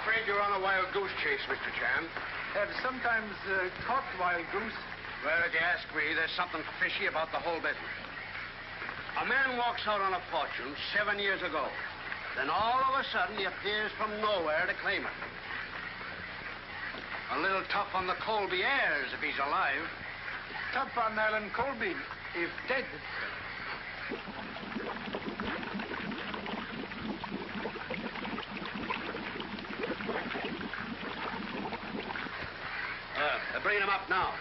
afraid you're on a wild goose chase, Mr. Chan. Have sometimes caught wild goose. Well, if you ask me, there's something fishy about the whole business. A man walks out on a fortune 7 years ago. Then all of a sudden, he appears from nowhere to claim it. A little tough on the Colby heirs if he's alive. Tough on Alan Colby, if dead. They're bringing him up now.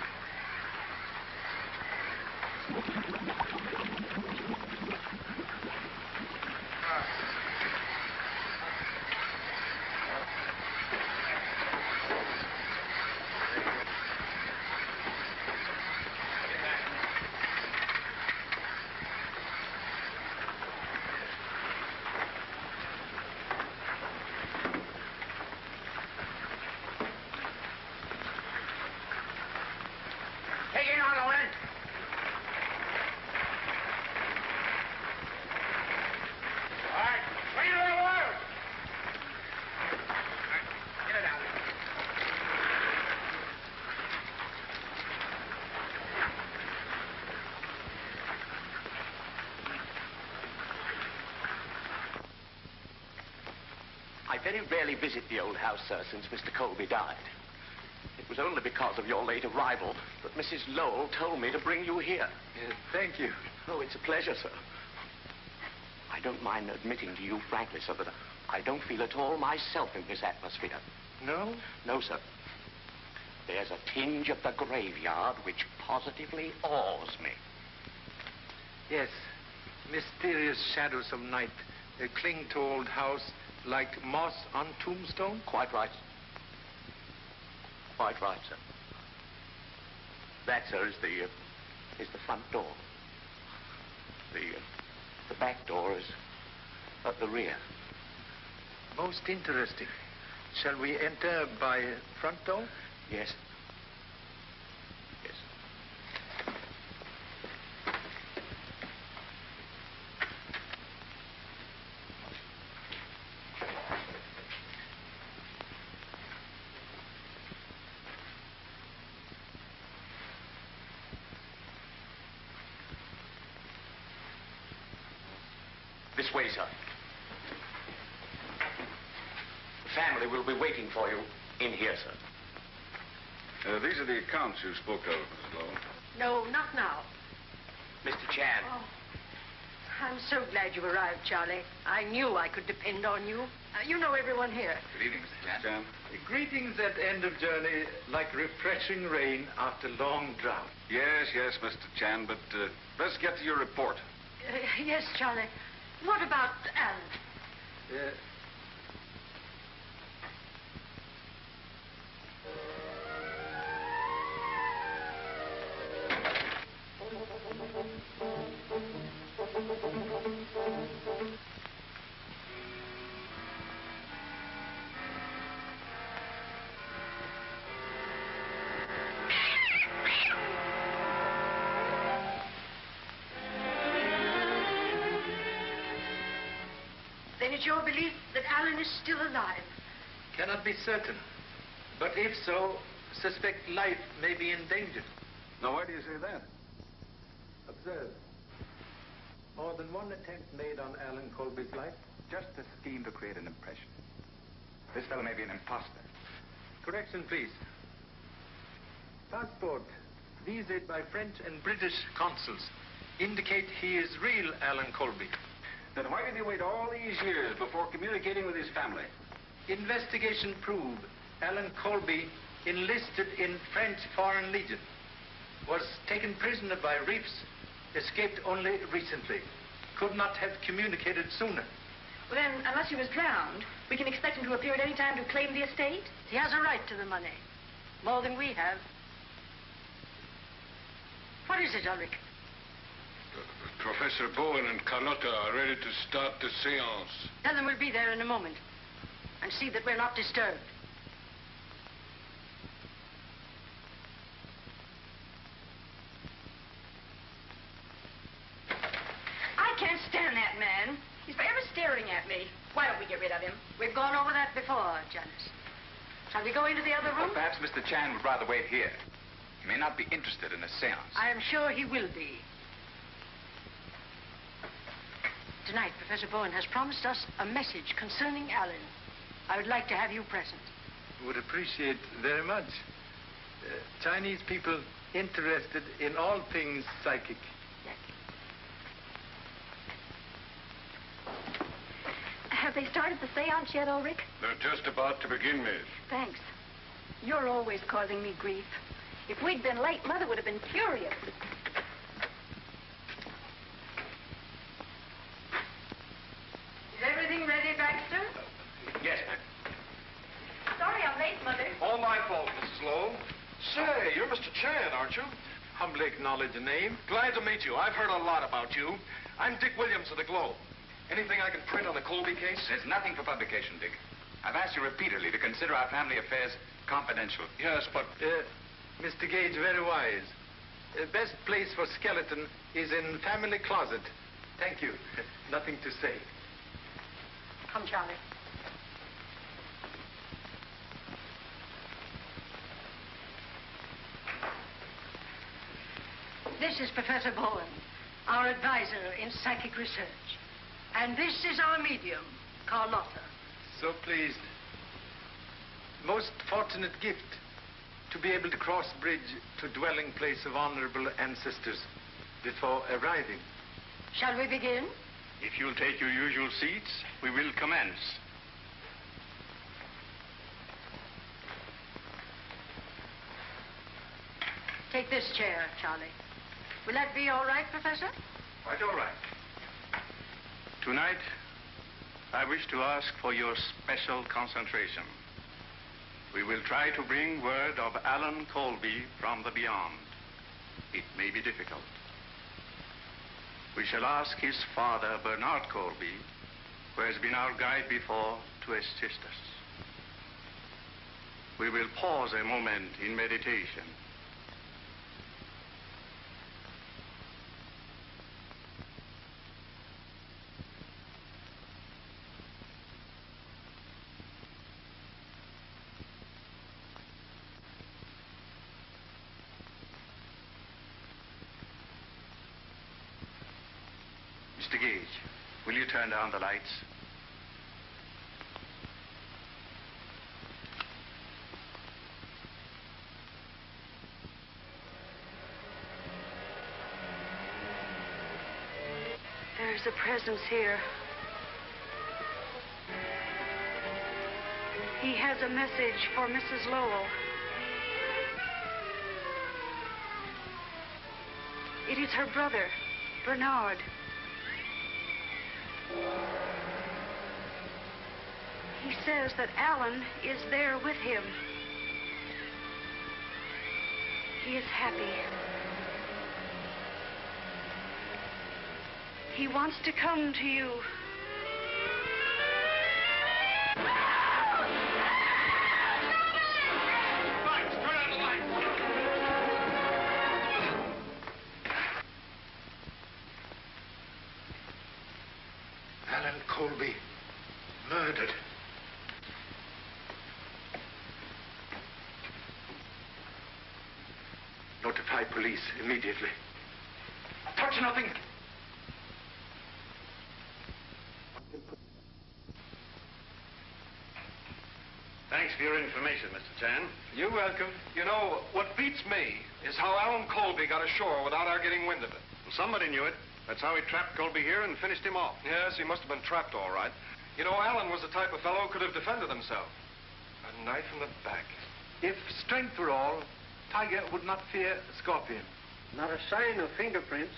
I very rarely visit the old house, sir, since Mr. Colby died. It was only because of your late arrival that Mrs. Lowell told me to bring you here. Thank you. Oh, it's a pleasure, sir. I don't mind admitting to you frankly, sir, that I don't feel at all myself in this atmosphere. No? No, sir. There's a tinge of the graveyard which positively awes me. Yes. Mysterious shadows of night cling to old house like moss on tombstone? Quite right. Quite right, sir. That, sir, is the front door. The back door is at the rear. Most interesting. Shall we enter by front door? Yes. Yes. This way, sir. The family will be waiting for you in here, sir. These are the accounts you spoke of, Mrs. Lowell. No, not now. Mr. Chan. Oh, I'm so glad you arrived, Charlie. I knew I could depend on you. You know everyone here. Good evening, Mr. Chan. Greetings at end of journey, like refreshing rain after long drought. Yes, Mr. Chan, but let's get to your report. Yes, Charlie. What about Alan? Then it's your belief that Alan is still alive? Cannot be certain. But if so, suspect life may be in danger. Now, why do you say that? Observe. More than one attempt made on Alan Colby's life. Just a scheme to create an impression. This fellow may be an imposter. Correction, please. Passport, vised by French and British consuls, indicate he is real Alan Colby. Then why did he wait all these years before communicating with his family? Investigation proved Alan Colby enlisted in French Foreign Legion, was taken prisoner by reefs, escaped only recently, could not have communicated sooner. Well, then, unless he was drowned, we can expect him to appear at any time to claim the estate? He has a right to the money. More than we have. What is it, Ulrich? Professor Bowen and Carlotta are ready to start the seance. Tell them we'll be there in a moment. And see that we're not disturbed. I can't stand that man. He's forever staring staring at me. Why don't we get rid of him? We've gone over that before, Janice. Shall we go into the other room? Well, perhaps Mr. Chan would rather wait here. He may not be interested in a seance. I am sure he will be. Tonight, Professor Bowen has promised us a message concerning Alan. I would like to have you present. Would appreciate very much. Chinese people interested in all things psychic. Have they started the seance yet, Ulrich? They're just about to begin, miss. Thanks. You're always causing me grief. If we'd been late, Mother would have been furious. Is everything ready, Baxter? Yes, ma'am. Sorry I'm late, Mother. All my fault, Mrs. Lowe. Say, you're Mr. Chan, aren't you? Humbly acknowledge the name. Glad to meet you. I've heard a lot about you. I'm Dick Williams of the Globe. Anything I can print on the Colby case? There's nothing for publication, Dick. I've asked you repeatedly to consider our family affairs confidential. Yes, but... Mr. Gage, very wise. Best place for skeleton is in family closet. Thank you. Nothing to say. Come, Charlie. This is Professor Bowen, our advisor in psychic research. And this is our medium, Carlotta. So pleased. Most fortunate gift to be able to cross bridge to dwelling place of honorable ancestors before arriving. Shall we begin? If you'll take your usual seats, we will commence. Take this chair, Charlie. Will that be all right, Professor? Quite all right. Tonight, I wish to ask for your special concentration. We will try to bring word of Alan Colby from the beyond. It may be difficult. We shall ask his father, Bernard Colby, who has been our guide before, to assist us. We will pause a moment in meditation. Mr. Gage, will you turn down the lights? There's a presence here. He has a message for Mrs. Lowell. It is her brother, Bernard. He says that Alan is there with him. He is happy. He wants to come to you. Lights, turn on the lights. Alan Colby, murdered. Notify police immediately. Touch nothing. Thanks for your information, Mr. Chan. You're welcome. You know, what beats me is how Alan Colby got ashore without our getting wind of it. Well, somebody knew it. That's how he trapped Colby here and finished him off. Yes, he must have been trapped all right. You know, Alan was the type of fellow who could have defended himself. A knife in the back. If strength were all, Tiger would not fear Scorpion. Not a sign of fingerprints.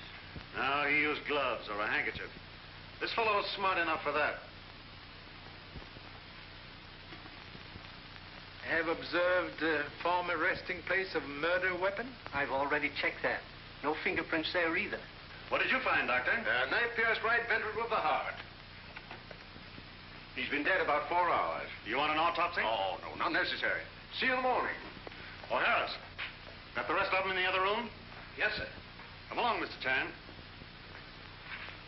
No, he used gloves or a handkerchief. This fellow is smart enough for that. Have observed former resting place of murder weapon? I've already checked that. No fingerprints there either. What did you find, Doctor? Knife pierced right ventricle of the heart. He's been dead about 4 hours. You want an autopsy? Oh, no, not necessary. See you in the morning. Oh, Harris. Got the rest of them in the other room? Yes, sir. Come along, Mr. Chan.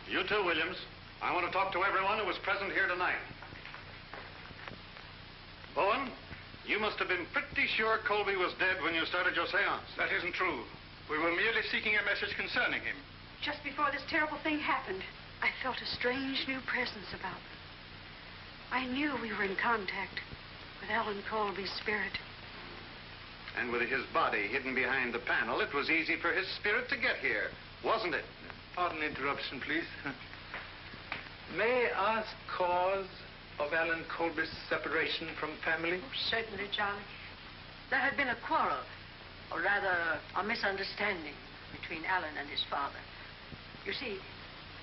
You too, Williams. I want to talk to everyone who was present here tonight. Bowen, you must have been pretty sure Colby was dead when you started your seance. That isn't true. We were merely seeking a message concerning him. Just before this terrible thing happened, I felt a strange new presence about me. I knew we were in contact with Alan Colby's spirit. And with his body hidden behind the panel, it was easy for his spirit to get here, wasn't it? Pardon interruption, please. May I ask cause of Alan Colby's separation from family? Oh, certainly, Charlie. There had been a quarrel, or rather, a misunderstanding between Alan and his father. You see,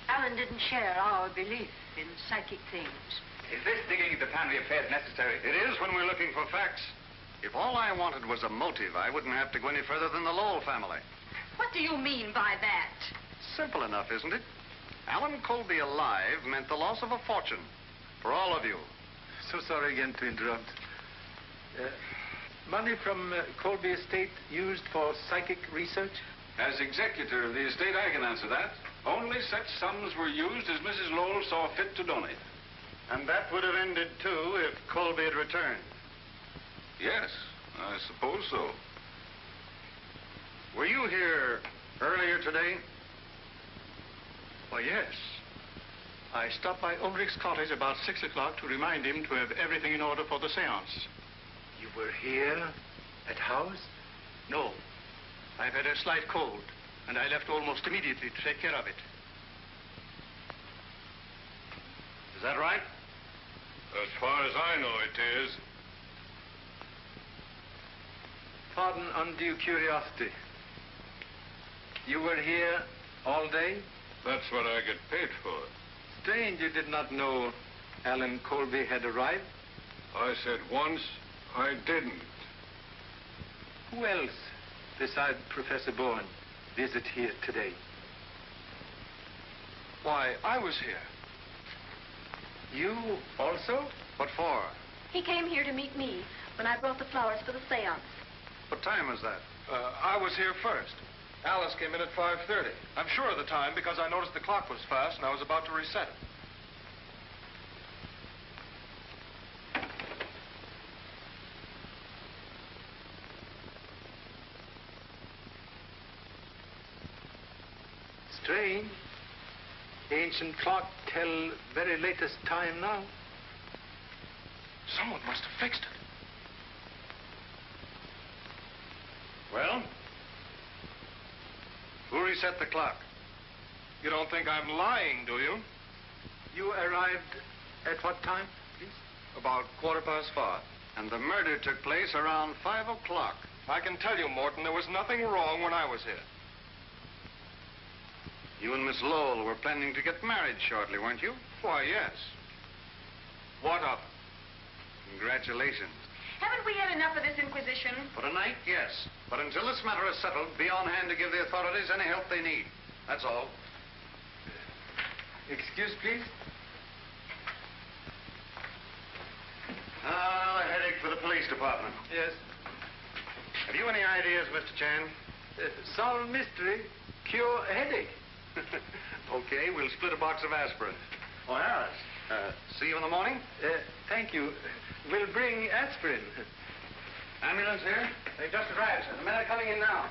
Alan didn't share our belief in psychic things. Is this digging into family affairs necessary? It is when we're looking for facts. If all I wanted was a motive, I wouldn't have to go any further than the Lowell family. What do you mean by that? Simple enough, isn't it? Alan Colby alive meant the loss of a fortune for all of you. So sorry again to interrupt. Money from Colby estate used for psychic research? As executor of the estate, I can answer that. Only such sums were used as Mrs. Lowell saw fit to donate. And that would have ended, too, if Colby had returned. Yes, I suppose so. Were you here earlier today? Why, yes. I stopped by Ulrich's cottage about 6 o'clock to remind him to have everything in order for the seance. You were here at house? No. I've had a slight cold, and I left almost immediately to take care of it. Is that right? As far as I know, it is. Pardon undue curiosity. You were here all day? That's what I get paid for. Strange you did not know Alan Colby had arrived. I said once, I didn't. Who else, besides Professor Bowen, visit here today? Why, I was here. You also? What for? He came here to meet me when I brought the flowers for the seance. What time was that? I was here first. Alice came in at 5:30. I'm sure of the time because I noticed the clock was fast and I was about to reset it. Strange. Ancient clock tell very latest time now. Someone must have fixed it. Well? Who reset the clock? You don't think I'm lying, do you? You arrived at what time, please? About 5:15. And the murder took place around 5 o'clock. I can tell you, Morton, there was nothing wrong when I was here. You and Miss Lowell were planning to get married shortly, weren't you? Why, yes. What of it? Congratulations. Haven't we had enough of this inquisition? For tonight, yes. But until this matter is settled, be on hand to give the authorities any help they need. That's all. Excuse, please. Ah, a headache for the police department. Yes. Have you any ideas, Mr. Chan? Solve mystery, cure headache. Okay, we'll split a box of aspirin. Oh, Harris. See you in the morning? Thank you. We'll bring aspirin. Ambulance here? They've just arrived, sir. The men are coming in now.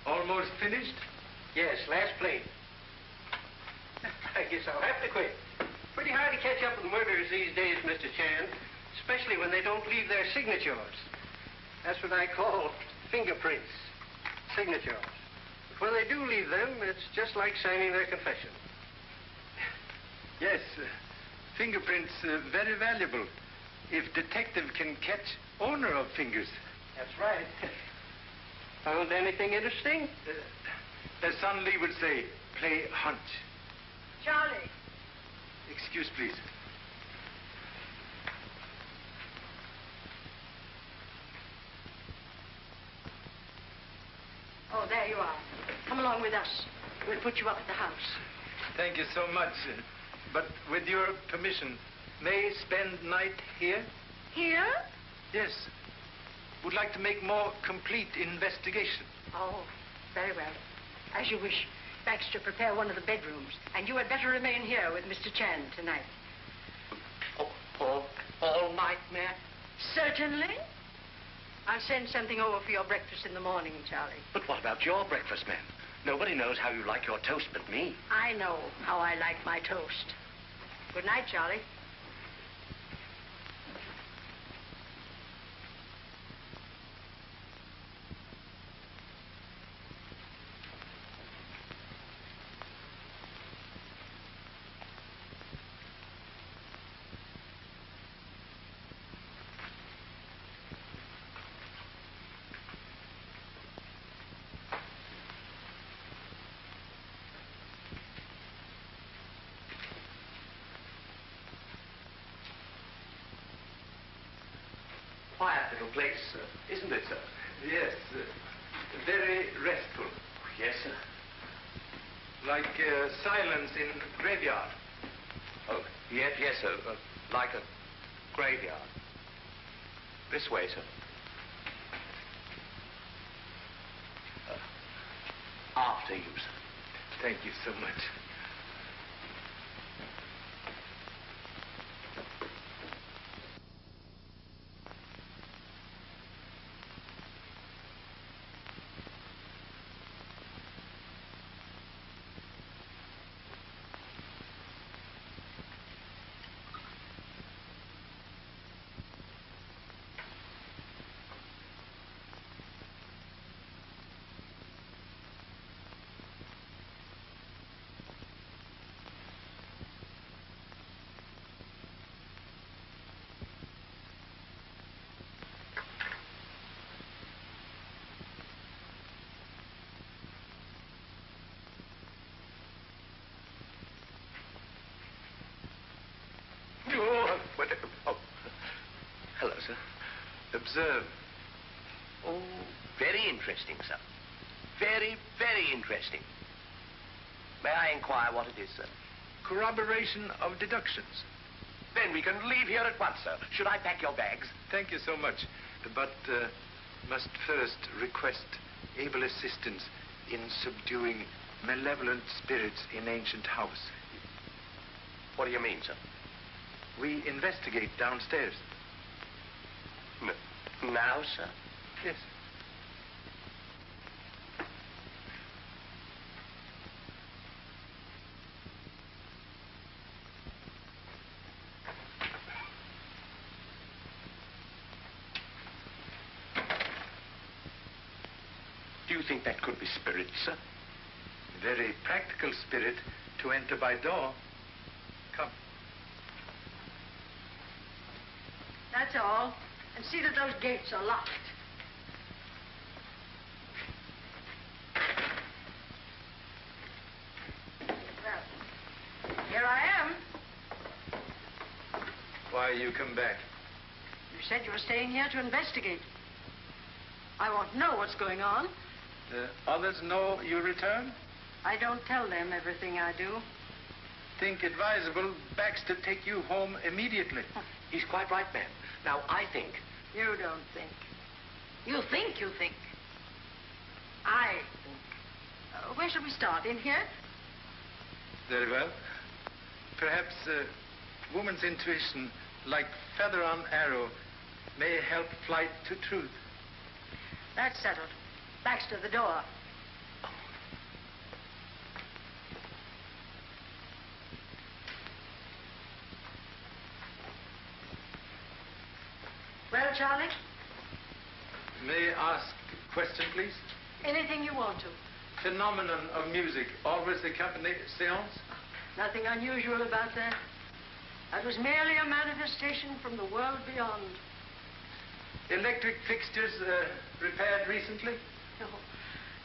Almost finished? Yes, last plane. I guess I'll have to quit. Pretty hard to catch up with murderers these days, Mr. Chan, especially when they don't leave their signatures. That's what I call fingerprints, signatures. But when they do leave them, it's just like signing their confession. Yes. Fingerprints very valuable. If detective can catch owner of fingers. That's right. Found anything interesting? As Son Lee would say, play hunch. Charlie. Excuse, please. Oh, there you are. Come along with us. We'll put you up at the house. Thank you so much. But with your permission, may I spend night here? Here? Yes. would like to make more complete investigation. Oh, very well. As you wish. Baxter, prepare one of the bedrooms. And you had better remain here with Mr. Chan tonight. All night, ma'am? Certainly. I'll send something over for your breakfast in the morning, Charlie. But what about your breakfast, ma'am? Nobody knows how you like your toast but me. I know how I like my toast. Good night, Charlie. Quiet little place, sir. Isn't it, sir? Yes, very restful. Yes, sir. Like silence in graveyard. Oh, yes, sir. Like a graveyard. This way, sir. After you, sir. Thank you so much. Hello, sir. Observe. Oh, very interesting, sir. Very, very interesting. May I inquire what it is, sir? Corroboration of deductions. Then we can leave here at once, sir. Should I pack your bags? Thank you so much. But must first request able assistance in subduing malevolent spirits in ancient house. What do you mean, sir? We investigate downstairs. Now, sir? Yes. Do you think that could be spirits, sir? Very practical spirit to enter by door. Come. That's all. And see that those gates are locked. Well, here I am. Why you come back? You said you were staying here to investigate. I want to know what's going on. The others know you return? I don't tell them everything I do. Think advisable Baxter take you home immediately. He's quite right, ma'am. Now, I think... You don't think. You think you think. I think. Where shall we start? In here? Very well. Perhaps woman's intuition, like feather on arrow, may help flight to truth. That's settled. Baxter, the door. Well, Charlie? May I ask a question, please? Anything you want to. Phenomenon of music always accompany seance? Nothing unusual about that. That was merely a manifestation from the world beyond. Electric fixtures repaired recently? No,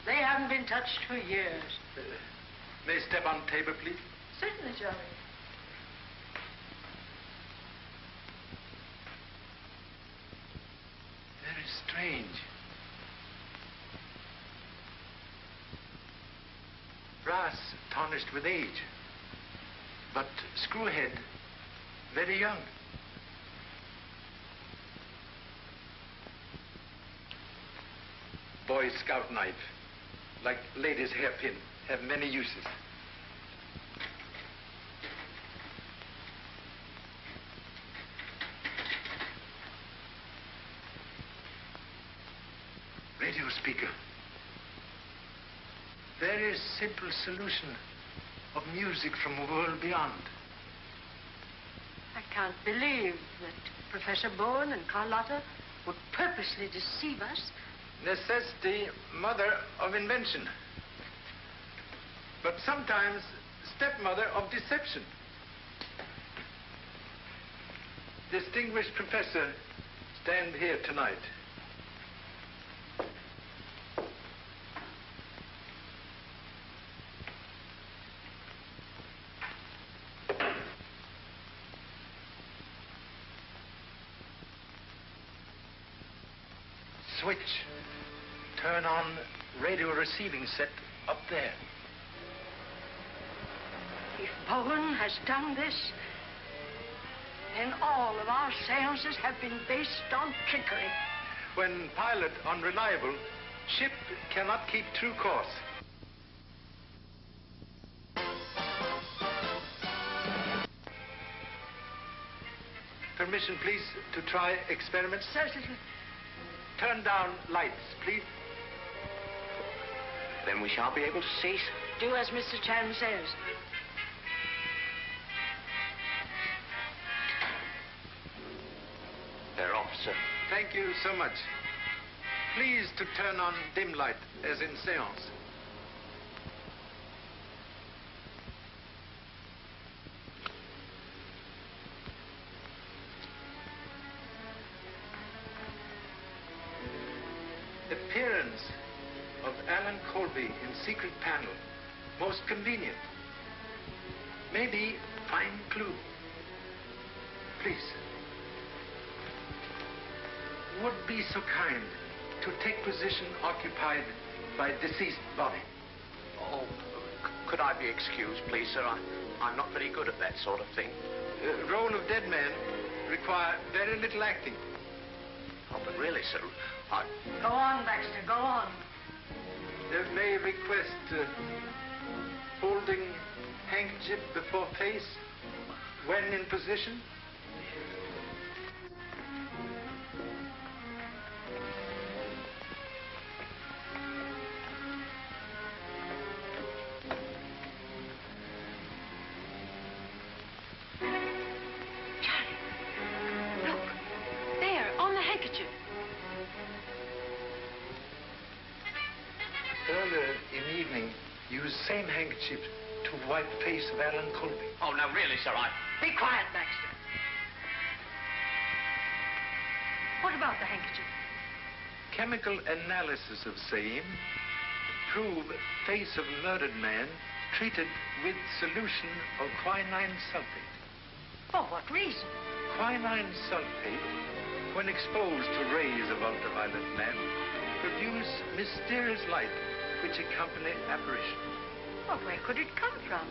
they haven't been touched for years. May I step on table, please? Certainly, Charlie. Very strange. Brass tarnished with age, but screwhead very young. Boy Scout knife. Like ladies' hairpin. Have many uses. Radio speaker. Very simple solution of music from a world beyond. I can't believe that Professor Bowen and Carlotta would purposely deceive us. Necessity, mother of invention. But sometimes stepmother of deception. Distinguished professor, stand here tonight. Switch. Turn on radio receiving set up there. If Bowen has done this, then all of our seances have been based on trickery. When pilot unreliable, ship cannot keep true course. Permission, please, to try experiments. Certainly. Turn down lights, please. Then we shan't be able to see. Do as Mr. Chan says. They're off, sir. Thank you so much. Please to turn on dim light, as in seance. Appearance of Alan Colby in secret panel. Most convenient. Maybe fine clue. Please. Would be so kind to take position occupied by deceased body. Oh, could I be excused, please, sir? I'm not very good at that sort of thing. Role of dead man require very little acting. Oh, but really, sir, Go on, Baxter, go on. May request holding handkerchief before face when in position. Same handkerchief to wipe face of Alan Colby. Oh, no, really, sir, Be quiet, Baxter. What about the handkerchief? Chemical analysis of same prove face of murdered man treated with solution of quinine sulfate. For what reason? Quinine sulfate, when exposed to rays of ultraviolet lamp, produce mysterious light which accompany apparition. Well, where could it come from?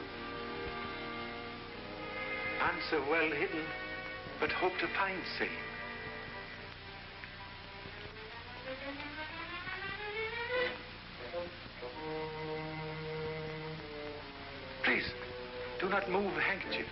Answer well hidden, but hope to find same. Please, do not move handkerchief.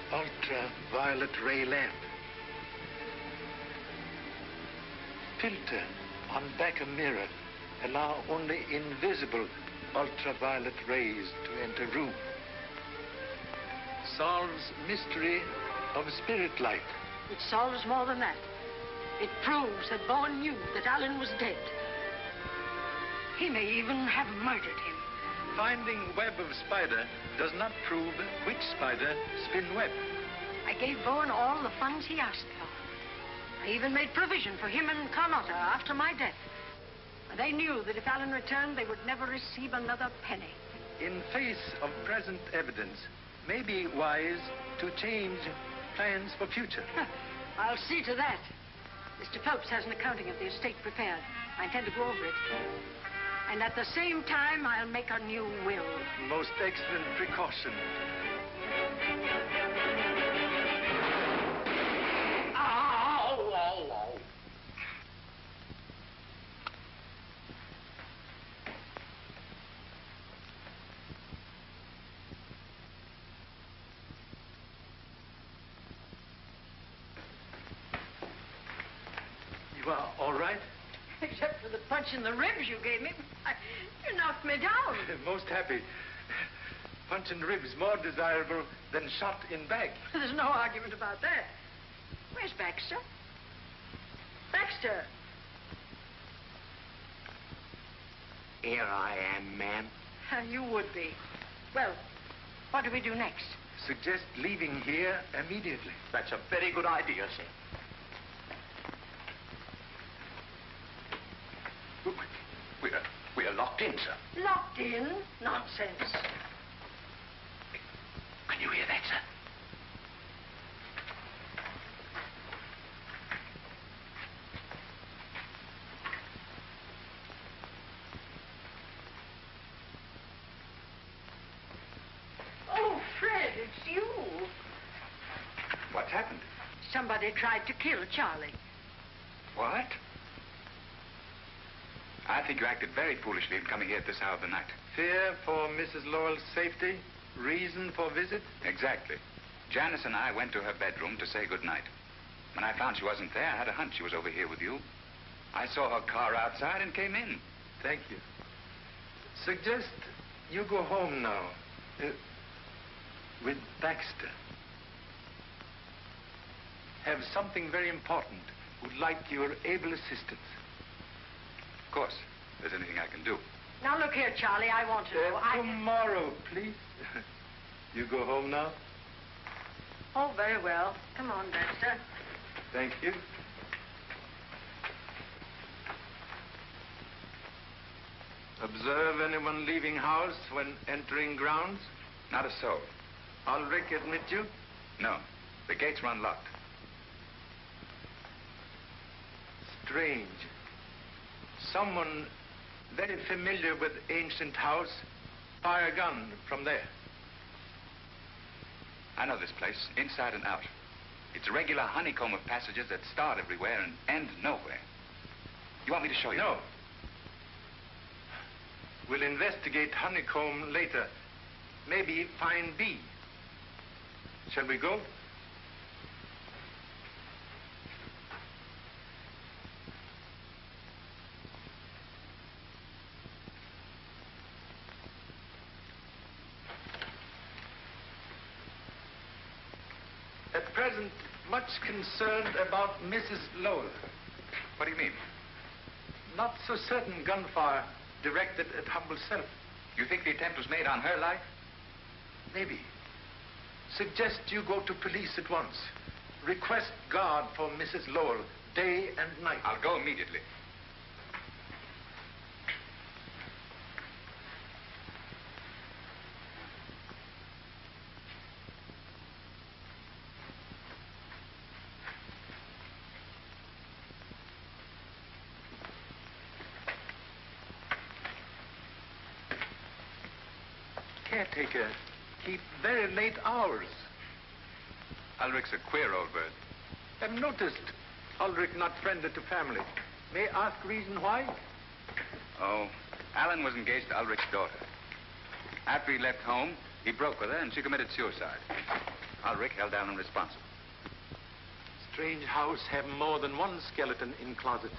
Ultraviolet ray lamp. Filter on back of mirror allow only invisible ultraviolet rays to enter room. Solves mystery of spirit light. It solves more than that. It proves that Bowen knew that Alan was dead. He may even have murdered him. Finding web of spider does not prove which spider spin web. I gave Bowen all the funds he asked for. I even made provision for him and Carlotta after my death. They knew that if Alan returned, they would never receive another penny. In face of present evidence, may be wise to change plans for future. I'll see to that. Mr. Phelps has an accounting of the estate prepared. I intend to go over it. And at the same time, I'll make a new will. Most excellent precaution. You are all right? Except for the punch in the ribs you gave me. You knocked me down. Most happy. Punch in ribs more desirable than shot in back. There's no argument about that. Where's Baxter? Baxter! Here I am, ma'am. You would be. Well, what do we do next? Suggest leaving here immediately. That's a very good idea, sir. We're locked in, sir. Locked in? Nonsense. Can you hear that, sir? Oh, Fred, it's you. What's happened? Somebody tried to kill Charlie. What? I think you acted very foolishly in coming here at this hour of the night. Fear for Mrs. Lowell's safety? Reason for visit? Exactly. Janice and I went to her bedroom to say goodnight. When I found she wasn't there, I had a hunch she was over here with you. I saw her car outside and came in. Thank you. Suggest you go home now. With Baxter. Have something very important. Would like your able assistance. Of course, if there's anything I can do. Now, look here, Charlie, I want to know. Tomorrow, please. You go home now? Oh, very well. Come on, Baxter. Thank you. Observe anyone leaving house when entering grounds? Not a soul. Ulrich admit you? No. The gates were unlocked. Strange. Someone very familiar with ancient house fire a gun from there. I know this place, inside and out. It's a regular honeycomb of passages that start everywhere and end nowhere. You want me to show you? No. We'll investigate honeycomb later. Maybe find B. Shall we go? At present, much concerned about Mrs. Lowell. What do you mean? Not so certain gunfire directed at humble self. You think the attempt was made on her life? Maybe. Suggest you go to police at once. Request guard for Mrs. Lowell, day and night. I'll go immediately. Caretaker, keep very late hours. Ulrich's a queer old bird. I've noticed Ulrich not friendly to family. May I ask reason why? Oh, Alan was engaged to Ulrich's daughter. After he left home, he broke with her and she committed suicide. Ulrich held Alan responsible. Strange house have more than one skeleton in closet.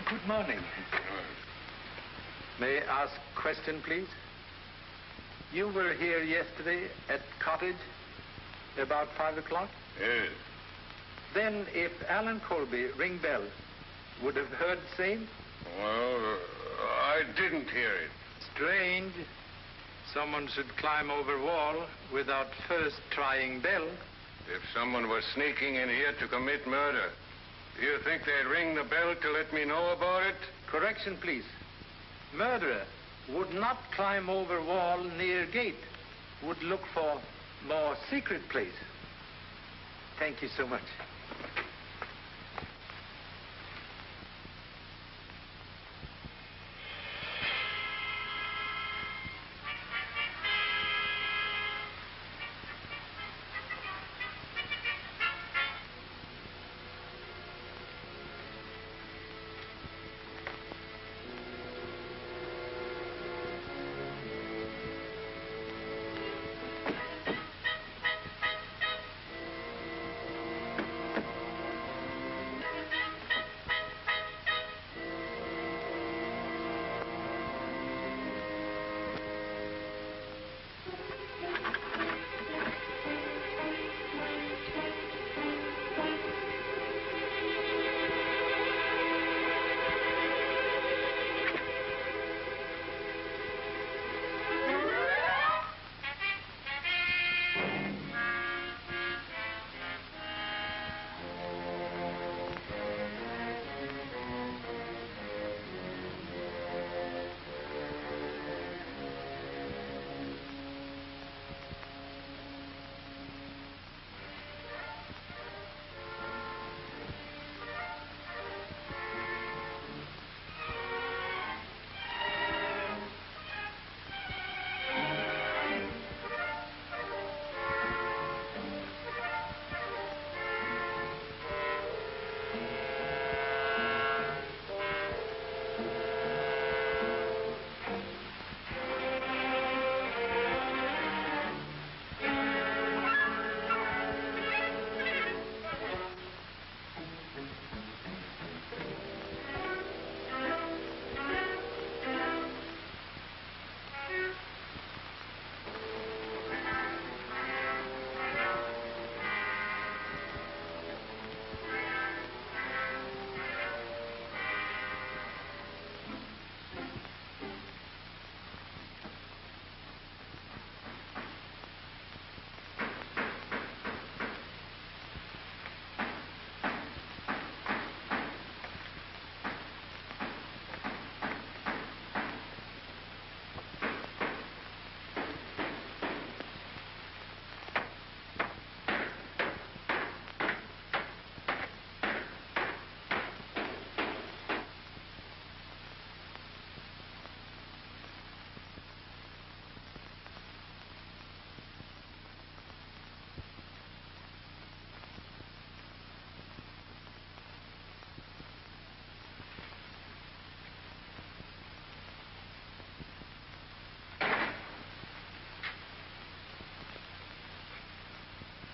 Good morning. May I ask a question, please? You were here yesterday at cottage about 5 o'clock? Yes. Then if Alan Colby ring bell, would have heard same? Well, I didn't hear it. Strange. Someone should climb over wall without first trying bell. If someone was sneaking in here to commit murder, do you think they'd ring the bell to let me know about it? Correction, please. Murderer would not climb over wall near gate. Would look for more secret place. Thank you so much.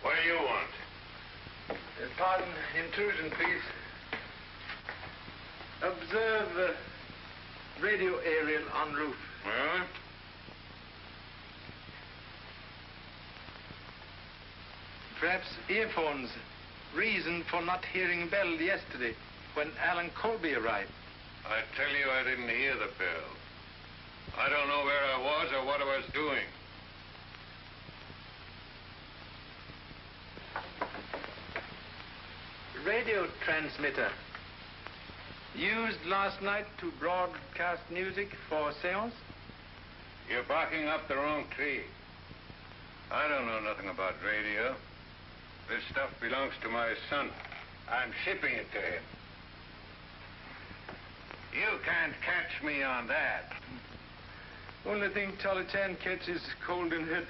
What do you want? Pardon intrusion, please. Observe radio aerial en roof. Huh? Perhaps earphones. Reason for not hearing bell yesterday when Alan Colby arrived. I tell you, I didn't hear the bell. I don't know where I was or what I was doing. Radio transmitter. Used last night to broadcast music for seance? You're barking up the wrong tree. I don't know nothing about radio. This stuff belongs to my son. I'm shipping it to him. You can't catch me on that. Only thing Charlie Chan catches cold in head.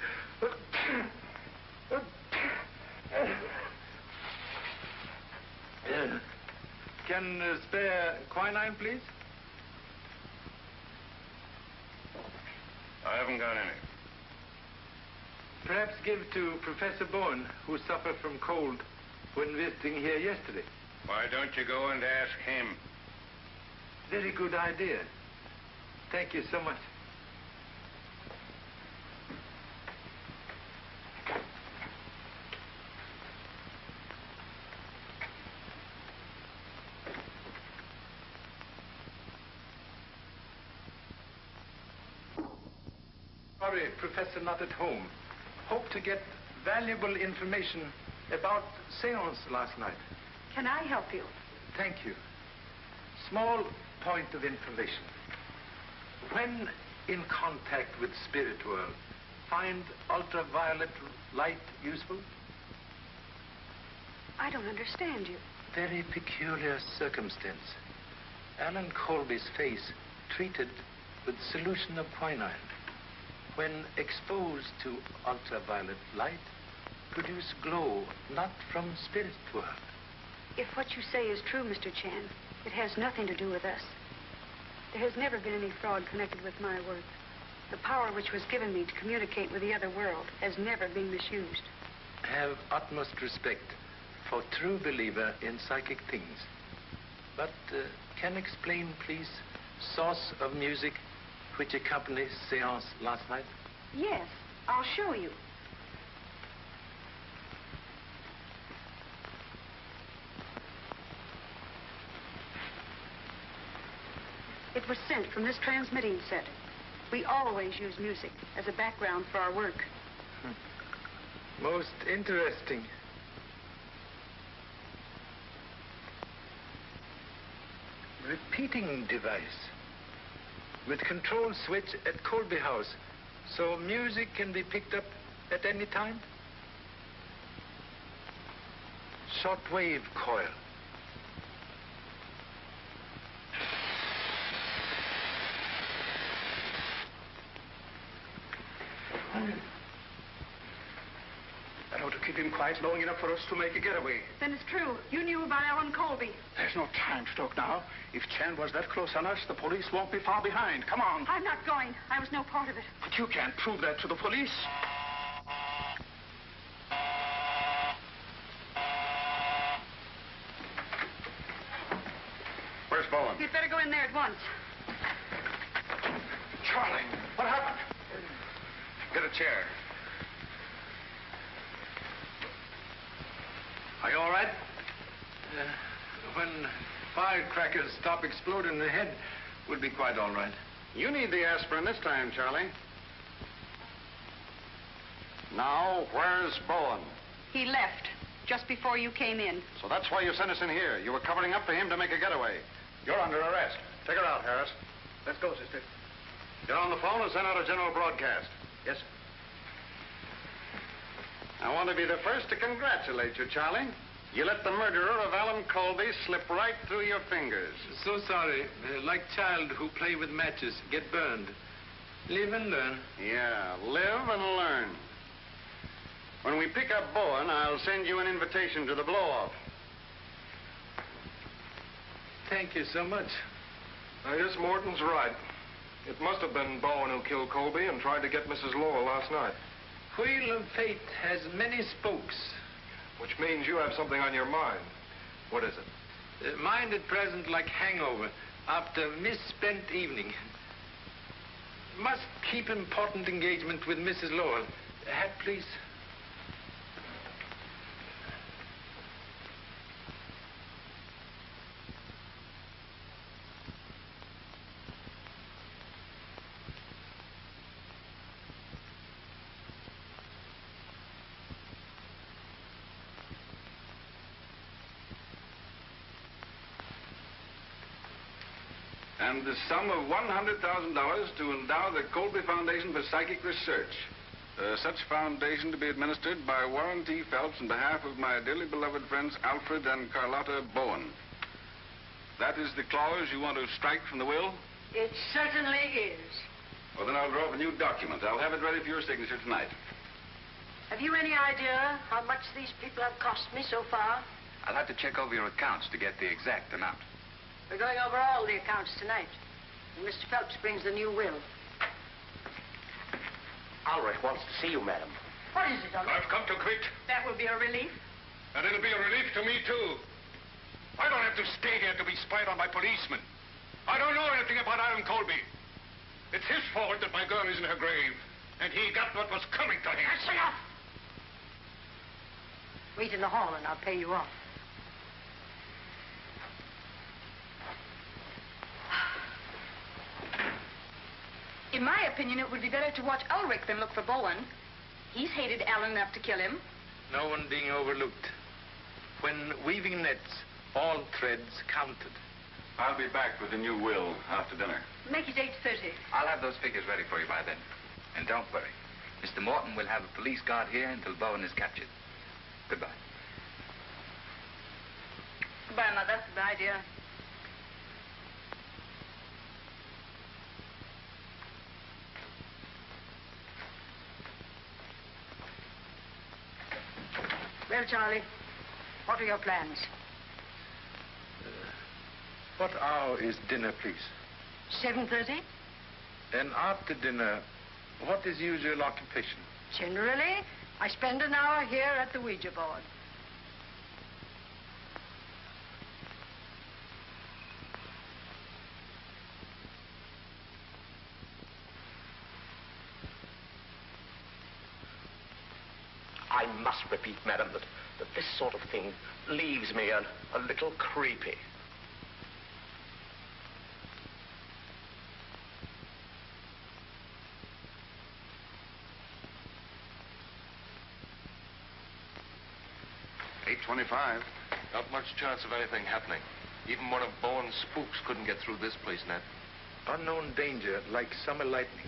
Can spare quinine, please? I haven't got any. Perhaps give to Professor Bowen, who suffered from cold when visiting here yesterday. Why don't you go and ask him? Very good idea. Thank you so much. Sorry, Professor not at home. Hope to get valuable information about seance last night. Can I help you? Thank you. Small point of information. When in contact with spirit world, find ultraviolet light useful? I don't understand you. Very peculiar circumstance. Alan Colby's face treated with solution of quinine, when exposed to ultraviolet light, produce glow not from spirit world. If what you say is true, Mr. Chan, it has nothing to do with us. There has never been any fraud connected with my work. The power which was given me to communicate with the other world has never been misused. Have utmost respect for true believer in psychic things. But can explain, please, source of music which accompanies seance last night? Yes, I'll show you. It was sent from this transmitting set. We always use music as a background for our work. Most interesting. Repeating device with control switch at Colby House, so music can be picked up at any time. Shortwave coil. That ought to keep him quiet long enough for us to make a getaway. Then it's true. You knew about Alan Colby. There's no time to talk now. If Chan was that close on us, the police won't be far behind. Come on. I'm not going. I was no part of it. But you can't prove that to the police. Where's Bowen? You'd better go in there at once. Charlie, what happened? Get a chair. Are you all right? When firecrackers stop exploding, the head would be quite all right. You need the aspirin this time, Charlie. Now, where's Bowen? He left just before you came in. So that's why you sent us in here. You were covering up for him to make a getaway. You're under arrest. Take her out, Harris. Let's go, sister. Get on the phone and send out a general broadcast. Yes, sir. I want to be the first to congratulate you, Charlie. You let the murderer of Alan Colby slip right through your fingers. So sorry. Like child who play with matches, get burned. Live and learn. Yeah, live and learn. When we pick up Bowen, I'll send you an invitation to the blow-off. Thank you so much. I guess Morton's right. It must have been Bowen who killed Colby and tried to get Mrs. Lowell last night. Wheel of fate has many spokes. Which means you have something on your mind. What is it? Mind at present like hangover after misspent evening. Must keep important engagement with Mrs. Lowell. Hat, please. And the sum of $100,000 to endow the Colby Foundation for Psychic Research. Such foundation to be administered by Warren T. Phelps on behalf of my dearly beloved friends Alfred and Carlotta Bowen. That is the clause you want to strike from the will? It certainly is. Well, then I'll draw up a new document. I'll have it ready for your signature tonight. Have you any idea how much these people have cost me so far? I'll have to check over your accounts to get the exact amount. We're going over all the accounts tonight. And Mr. Phelps brings the new will. Ulrich wants to see you, madam. What is it, Ulrich? I've come to quit, That will be a relief. and it'll be a relief to me, too. I don't have to stay here to be spied on by policemen. I don't know anything about Alan Colby. It's his fault that my girl is in her grave. And he got what was coming to him. That's enough! Wait in the hall and I'll pay you off. In my opinion, it would be better to watch Ulrich than look for Bowen. He's hated Alan enough to kill him. No one being overlooked. When weaving nets, all threads counted. I'll be back with the new will after dinner. Make it 8:30. I'll have those figures ready for you by then. And don't worry. Mr. Morton will have a police guard here until Bowen is captured. Goodbye. Goodbye, Mother. Goodbye, dear. Well, Charlie, what are your plans? What hour is dinner, please? 7:30? And after dinner, what is usual occupation? Generally, I spend an hour here at the Ouija board. I must repeat, madam, that this sort of thing leaves me a little creepy. $8.25. Not much chance of anything happening. Even one of Bowen's spooks couldn't get through this place, Ned. Unknown danger, like summer lightning.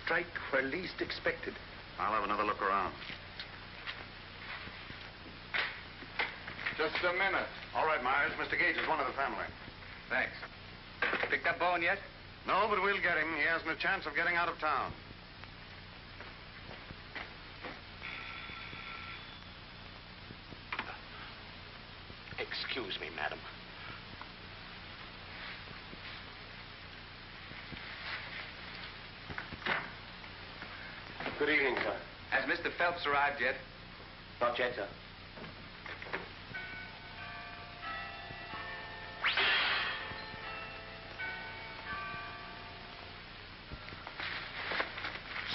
Strike where least expected. I'll have another look around. Just a minute. All right, Myers. Mr. Gage is one of the family. Thanks. Picked up Bowen yet? No, but we'll get him. He hasn't a chance of getting out of town. Excuse me, madam. Good evening, sir. Has Mr. Phelps arrived yet? Not yet, sir.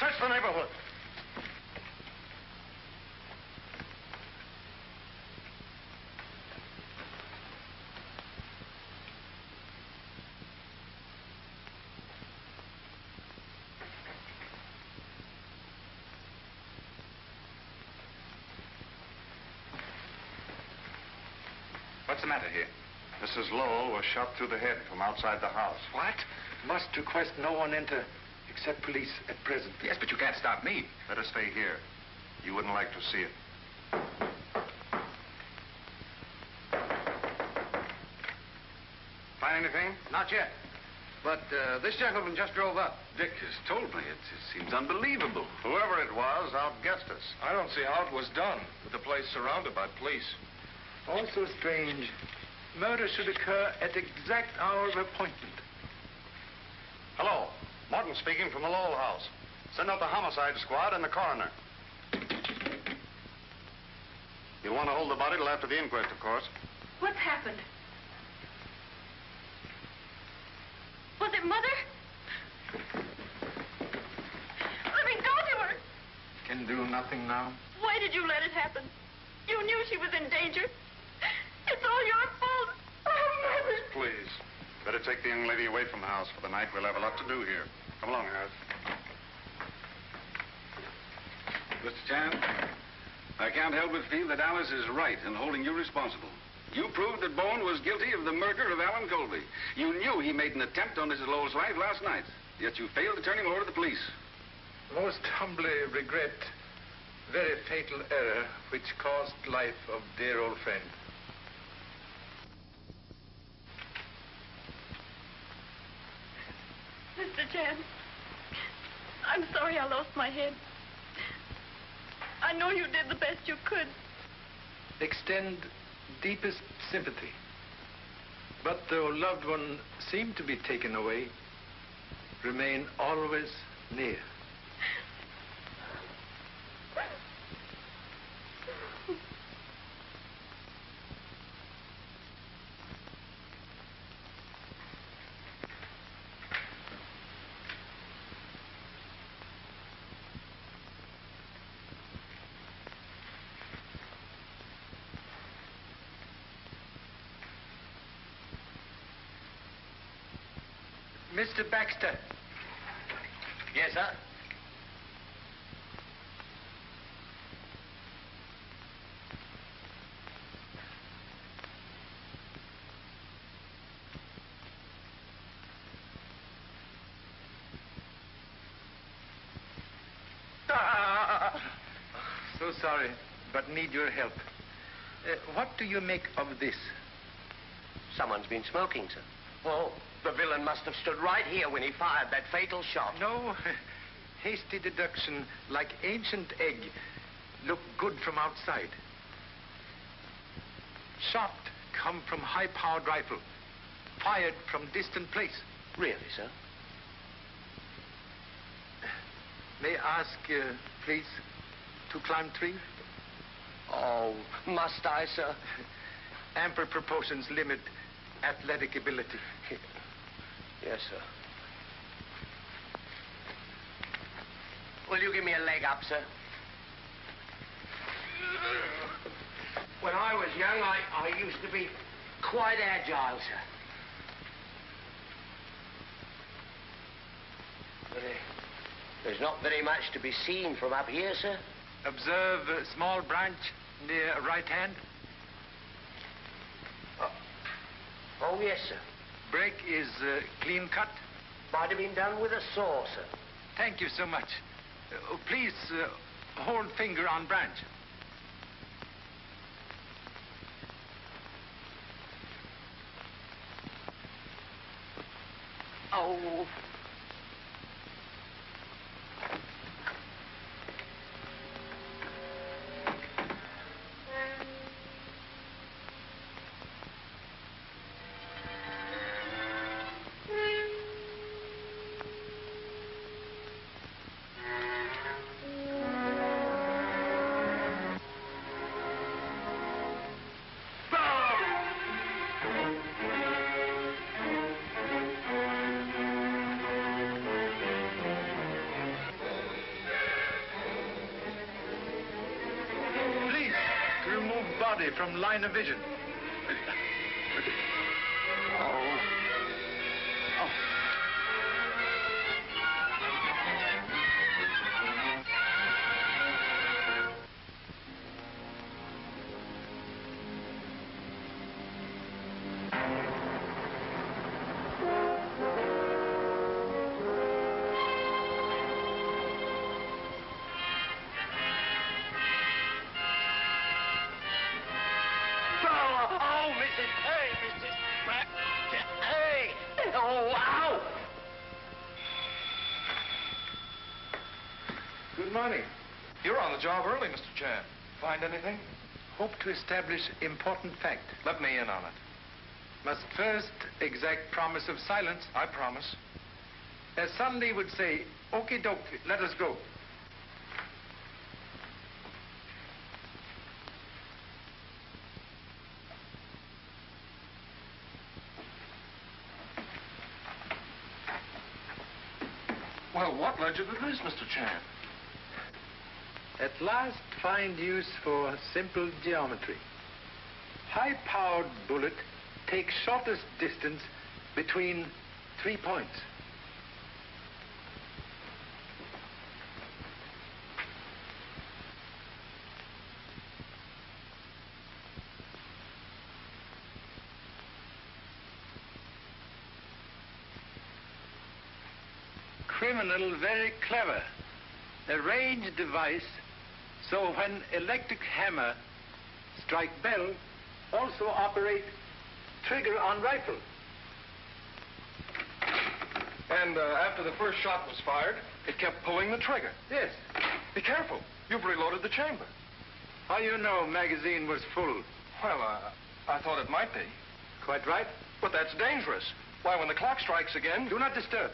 Search the neighborhood. What's the matter here? Mrs. Lowell was shot through the head from outside the house. What? Must request no one enter except police at present. Yes, but you can't stop me. Better stay here. You wouldn't like to see it. Find anything? Not yet. But this gentleman just drove up. Dick has told me. It seems unbelievable. Whoever it was outguessed us. I don't see how it was done, with the place surrounded by police. Also strange. Murder should occur at exact hour of appointment. Hello. Morton speaking from the Lowell house. Send out the homicide squad and the coroner. You want to hold the body till after the inquest, of course. What's happened? Was it Mother? Let me go to her. Can do nothing now. Why did you let it happen? You knew she was in danger. It's all your fault. Oh, Mother. Please. Better take the young lady away from the house for the night. We'll have a lot to do here. Come along, Harris. Mr. Chan, I can't help but feel that Alice is right in holding you responsible. You proved that Bowen was guilty of the murder of Alan Colby. You knew he made an attempt on Mrs. Lowell's life last night, yet you failed to turn him over to the police. Most humbly regret very fatal error which cost life of dear old friend. Mr. Chan, I'm sorry I lost my head. I know you did the best you could. Extend deepest sympathy. But though loved one seemed to be taken away, remain always near. Mr. Baxter. Yes, sir? So sorry, but need your help. What do you make of this? Someone's been smoking, sir. Oh, the villain must have stood right here when he fired that fatal shot. No. Hasty deduction, like ancient egg, look good from outside. Shot come from high-powered rifle, fired from distant place. Really, sir? May I ask, please, to climb tree? Oh, must I, sir? Ample proportions limit athletic ability. Yes, sir. Will you give me a leg up, sir? When I was young, I used to be quite agile, sir. But there's not very much to be seen from up here, sir. Observe a small branch near right hand. Oh, yes, sir. Break is clean cut. Might have been done with a saw, sir. Thank you so much. Please hold finger on branch. Oh. From line of vision. Good morning. You're on the job early, Mr. Chan. Find anything? Hope to establish important fact. Let me in on it. Must first exact promise of silence. I promise. As Sunday would say, okie doke, let us go. Well, what led you to this, Mr. Chan? At last find use for simple geometry. High-powered bullet takes shortest distance between 3 points. Criminal very clever. A range device, so when electric hammer strike bell, also operate trigger on rifle. And after the first shot was fired, it kept pulling the trigger. Yes. Be careful. You've reloaded the chamber. How you know magazine was full? Well, I thought it might be. Quite right. But that's dangerous. Why, when the clock strikes again... Do not disturb.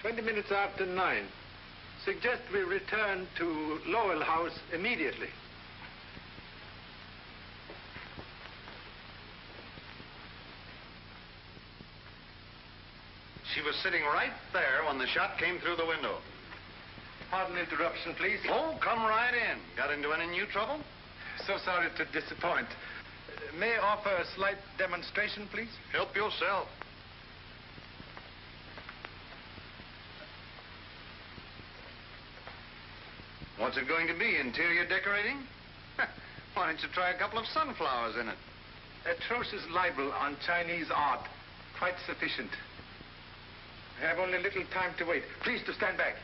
20 minutes after 9. Suggest we return to Lowell House immediately. She was sitting right there when the shot came through the window. Pardon interruption, please. Oh, come right in. Got into any new trouble? So sorry to disappoint. may I offer a slight demonstration, please? Help yourself. What's it going to be, interior decorating? Why don't you try a couple of sunflowers in it? Atrocious libel on Chinese art. Quite sufficient. I have only little time to wait. Please to stand back.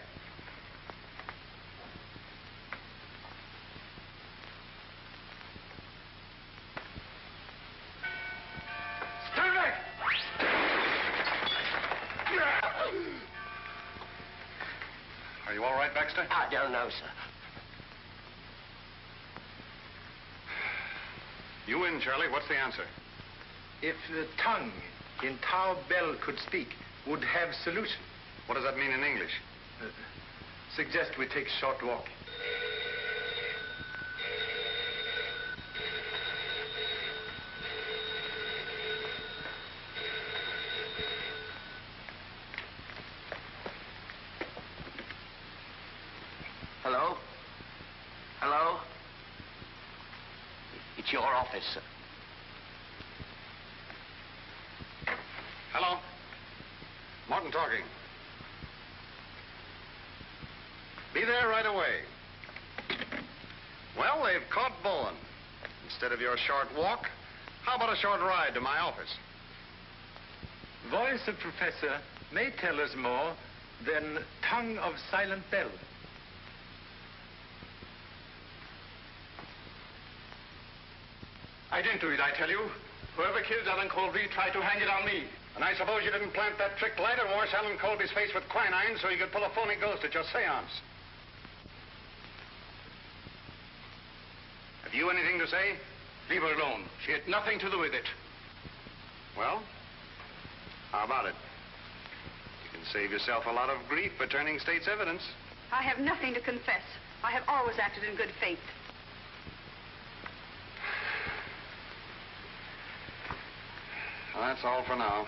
Stand back! Are you all right, Baxter? I don't know, sir. You win, Charlie. What's the answer? If the tongue in Tao Bell could speak, would have solution. What does that mean in English? Suggest we take a short walk. Hello? Hello? It's your office, sir. Hello? Martin talking. Be there right away. Well, they've caught Bowen. Instead of your short walk, how about a short ride to my office? Voice of Professor may tell us more than tongue of silent bell. I didn't do it, I tell you. Whoever killed Alan Colby tried to hang it on me. And I suppose you didn't plant that trick light and wash Alan Colby's face with quinine so you could pull a phony ghost at your seance. Have you anything to say? Leave her alone. She had nothing to do with it. Well, how about it? You can save yourself a lot of grief by turning state's evidence. I have nothing to confess. I have always acted in good faith. Well, that's all for now.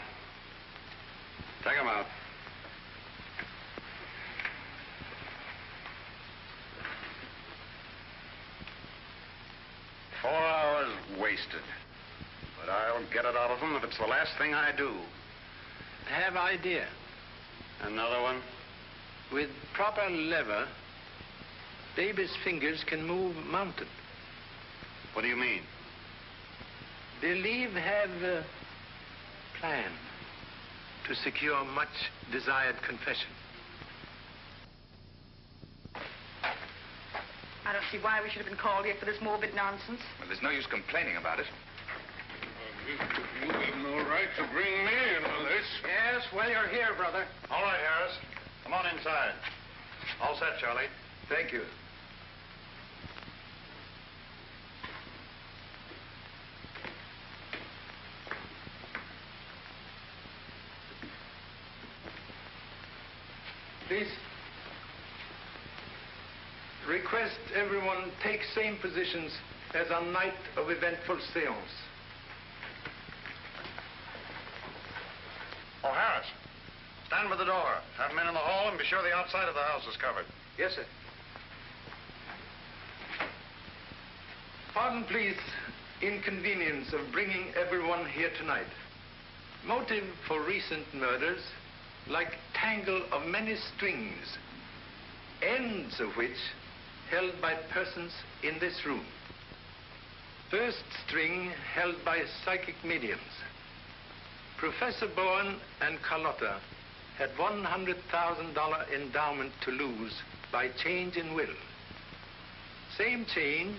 Take him out. $4 hours wasted. But I'll get it out of him if it's the last thing I do. Have idea. Another one? With proper lever, baby's fingers can move mountain. What do you mean? Believe have a plan to secure much desired confession. I don't see why we should have been called here for this morbid nonsense. Well, there's no use complaining about it. You have no right to bring me into this. Yes, well, you're here, brother. All right, Harris. Come on inside. All set, Charlie. Thank you. Please. Request everyone take same positions as on night of eventful seance. Oh, Harris. Stand by the door. Have men in the hall and be sure the outside of the house is covered. Yes, sir. Pardon, please, inconvenience of bringing everyone here tonight. Motive for recent murders, like tangle of many strings, ends of which held by persons in this room. First string held by psychic mediums. Professor Bowen and Carlotta had $100,000 endowment to lose by change in will. Same change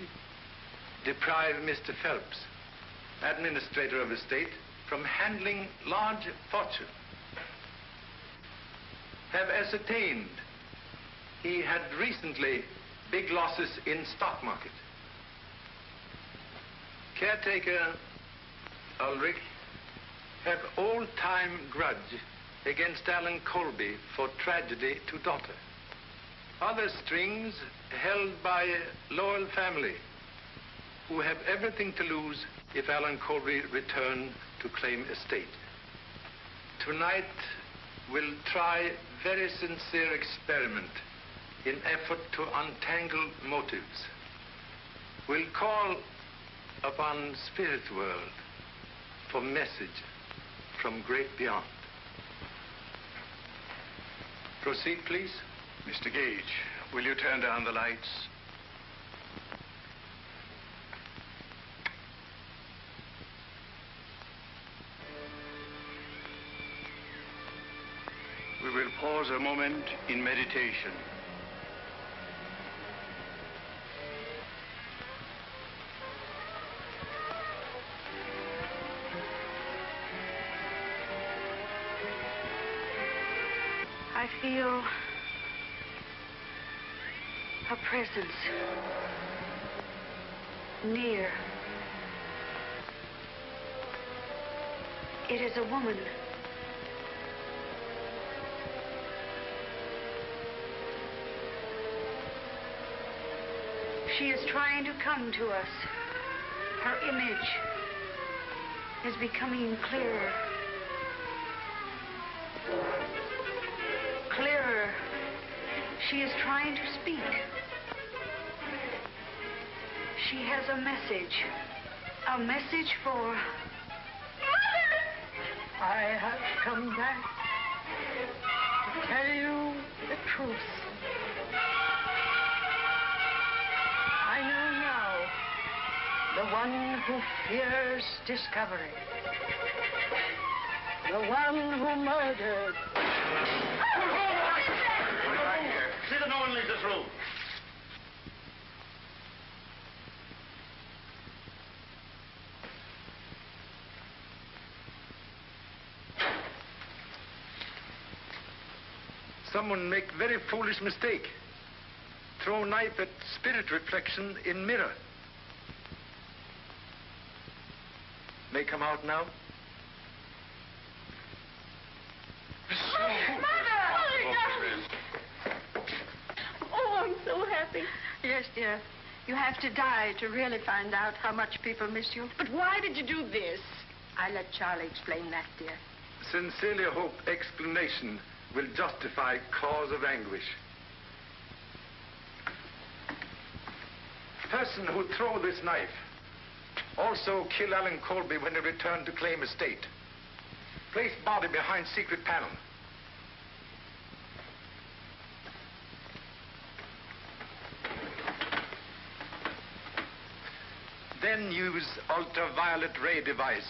deprived Mr. Phelps, administrator of estate, from handling large fortune. Have ascertained he had recently big losses in stock market. Caretaker Ulrich have old-time grudge against Alan Colby for tragedy to daughter. Other strings held by loyal family who have everything to lose if Alan Colby return to claim estate. Tonight we'll try very sincere experiment in effort to untangle motives. We'll call upon spirit world for message from great beyond. Proceed, please. Mr. Gage, will you turn down the lights? We will pause a moment in meditation. I feel a presence near. It is a woman. She is trying to come to us. Her image is becoming clearer. Clearer. She is trying to speak. She has a message. A message for... I have come back to tell you the truth. I know now the one who fears discovery. The one who murdered. See that no one leaves this room. Someone make very foolish mistake. Throw knife at spirit reflection in mirror. May come out now. Oh, I'm so happy. Yes, dear. You have to die to really find out how much people miss you. But why did you do this? I let Charlie explain that, dear. Sincerely hope explanation will justify cause of anguish. Person who throw this knife also kill Alan Colby when he returned to claim estate. Place body behind secret panel. Then use ultraviolet ray device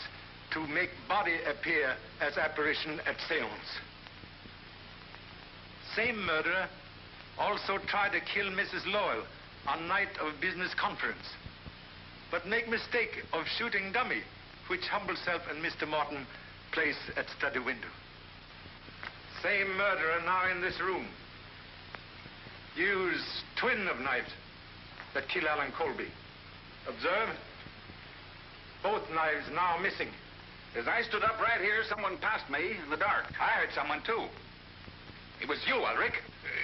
to make body appear as apparition at seance. Same murderer also tried to kill Mrs. Lowell on night of business conference, but make mistake of shooting dummy, which humble self and Mr. Morton place at study window. Same murderer now in this room. Use twin of knives that kill Alan Colby. Observe, both knives now missing. As I stood up right here, someone passed me in the dark. I heard someone, too. It was you, Ulrich.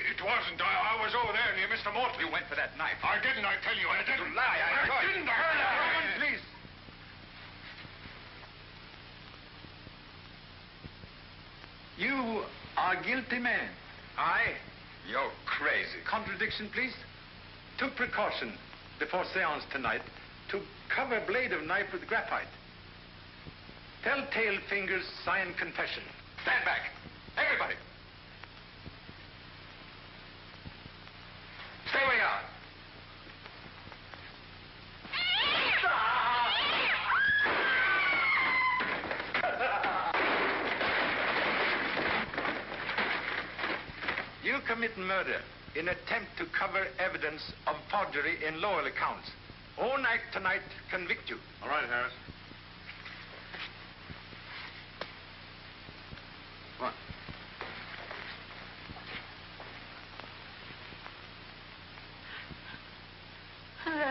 It wasn't. I was over there near Mr. Morton. You went for that knife. I didn't, I tell you. I didn't. You lie. I saw it. didn't. I Please. You are guilty man. I? You're crazy. Contradiction, please. Took precaution before seance tonight to cover blade of knife with graphite. Telltale fingers sign confession. Stand back. Everybody. Stay where you are. You commit murder in attempt to cover evidence of forgery in Lowell accounts. Own act tonight convict you. All right, Harris. What?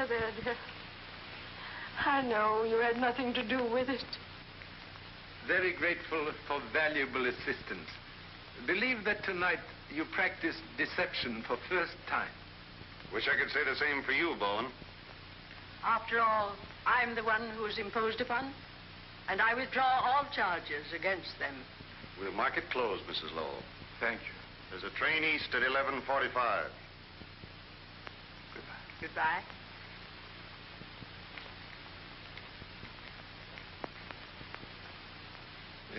There, dear. I know you had nothing to do with it. Very grateful for valuable assistance. Believe that tonight you practiced deception for first time. Wish I could say the same for you, Bowen. After all, I'm the one who was imposed upon, and I withdraw all charges against them. We'll mark it closed, Mrs. Lowell. Thank you. There's a train east at 11:45. Goodbye.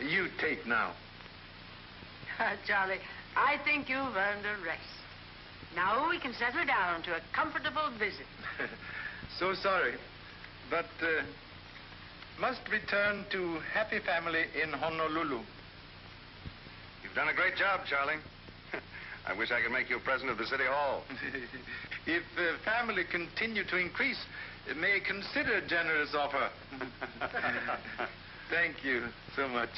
You take now. Charlie, I think you've earned a rest. Now we can settle down to a comfortable visit. So sorry, but must return to happy family in Honolulu. You've done a great job, Charlie. I wish I could make you president of the City Hall. If family continue to increase, may consider generous offer. Thank you so much.